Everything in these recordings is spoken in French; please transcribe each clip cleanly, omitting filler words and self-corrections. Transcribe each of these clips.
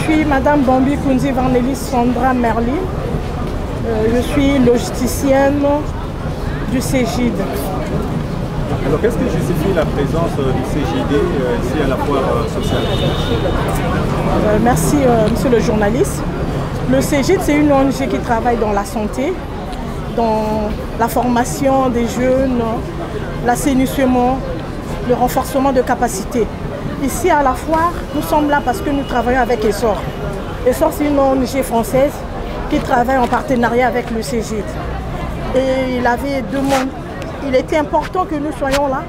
suis Madame Bambi Kunzi Varnelis Sandra Merli. Je suis logisticienne du CEGID. Alors, qu'est-ce qui justifie la présence du CEGID ici à la foire sociale? Merci, monsieur le journaliste. Le CEGID, c'est une ONG qui travaille dans la santé, dans la formation des jeunes, l'assainissement, le renforcement de capacités. Ici à la foire, nous sommes là parce que nous travaillons avec ESSOR. ESSOR, c'est une ONG française qui travaille en partenariat avec le CEGID. Et il était important que nous soyons là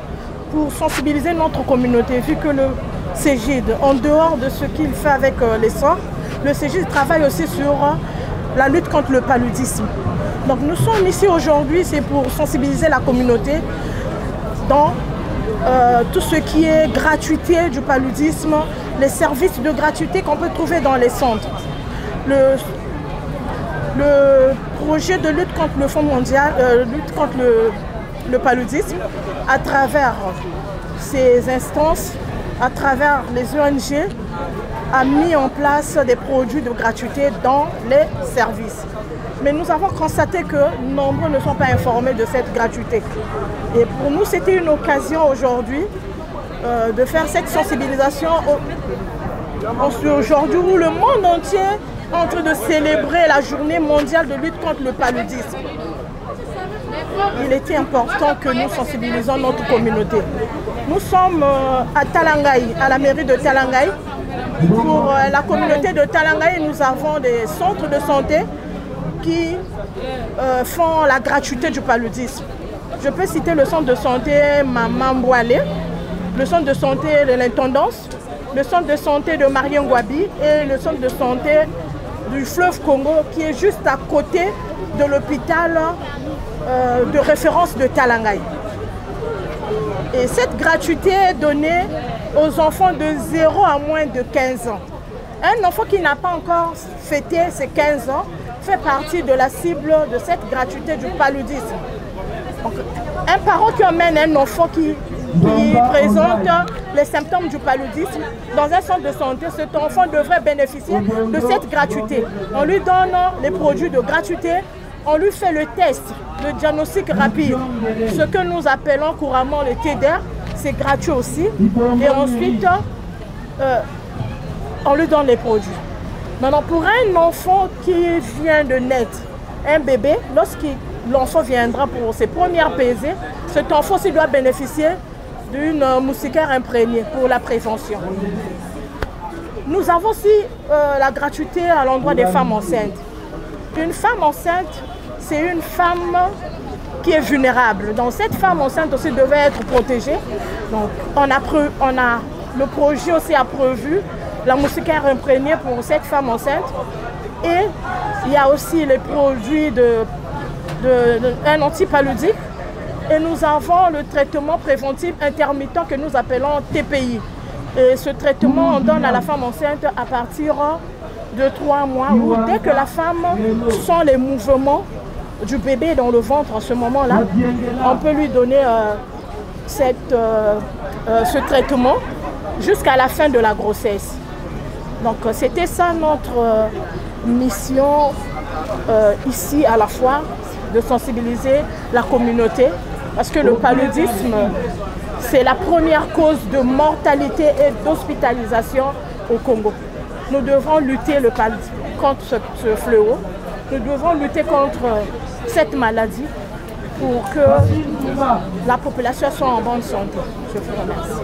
pour sensibiliser notre communauté, vu que le CEGID, en dehors de ce qu'il fait avec l'ESSOR, le CEGID travaille aussi sur la lutte contre le paludisme. Donc nous sommes ici aujourd'hui, c'est pour sensibiliser la communauté dans tout ce qui est gratuité du paludisme, les services de gratuité qu'on peut trouver dans les centres. Le projet de lutte contre le Fonds mondial, lutte contre le paludisme, à travers ces instances, à travers les ONG, a mis en place des produits de gratuité dans les services. Mais nous avons constaté que nombreux ne sont pas informés de cette gratuité. Et pour nous, c'était une occasion aujourd'hui de faire cette sensibilisation aujourd'hui où le monde entier est en train de célébrer la journée mondiale de lutte contre le paludisme. Il était important que nous sensibilisons notre communauté. Nous sommes à Talangaï, à la mairie de Talangaï. Pour la communauté de Talangaï, nous avons des centres de santé qui font la gratuité du paludisme. Je peux citer le centre de santé Mamamboualé, le centre de santé de l'Intendance, le centre de santé de Mariengouabi et le centre de santé du fleuve Congo qui est juste à côté de l'hôpital de référence de Talangaï. Et cette gratuité est donnée aux enfants de 0 à moins de 15 ans. Un enfant qui n'a pas encore fêté ses 15 ans fait partie de la cible de cette gratuité du paludisme. Donc, un parent qui emmène un enfant qui présente les symptômes du paludisme dans un centre de santé, cet enfant devrait bénéficier de cette gratuité. On lui donne les produits de gratuité, on lui fait le test, le diagnostic rapide, ce que nous appelons couramment le TDR, c'est gratuit aussi. Et ensuite, on lui donne les produits. Maintenant, pour un enfant qui vient de naître, un bébé, lorsque l'enfant viendra pour ses premières pesées, cet enfant aussi doit bénéficier d'une moustiquaire imprégnée pour la prévention. Nous avons aussi la gratuité à l'endroit des femmes enceintes. Une femme enceinte, c'est une femme qui est vulnérable. Donc cette femme enceinte aussi devait être protégée. Donc le projet aussi a prévu la moustiquaire imprégnée pour cette femme enceinte. Et il y a aussi les produits d'un antipaludique. Et nous avons le traitement préventif intermittent que nous appelons TPI. Et ce traitement, on donne à la femme enceinte à partir de 3 mois, où dès que la femme sent les mouvements du bébé dans le ventre en ce moment-là, on peut lui donner ce traitement jusqu'à la fin de la grossesse. Donc c'était ça notre mission ici à la foire, de sensibiliser la communauté, parce que le paludisme, c'est la première cause de mortalité et d'hospitalisation au Congo. Nous devons lutter contre ce fléau, nous devons lutter contre cette maladie pour que la population soit en bonne santé. Je vous remercie.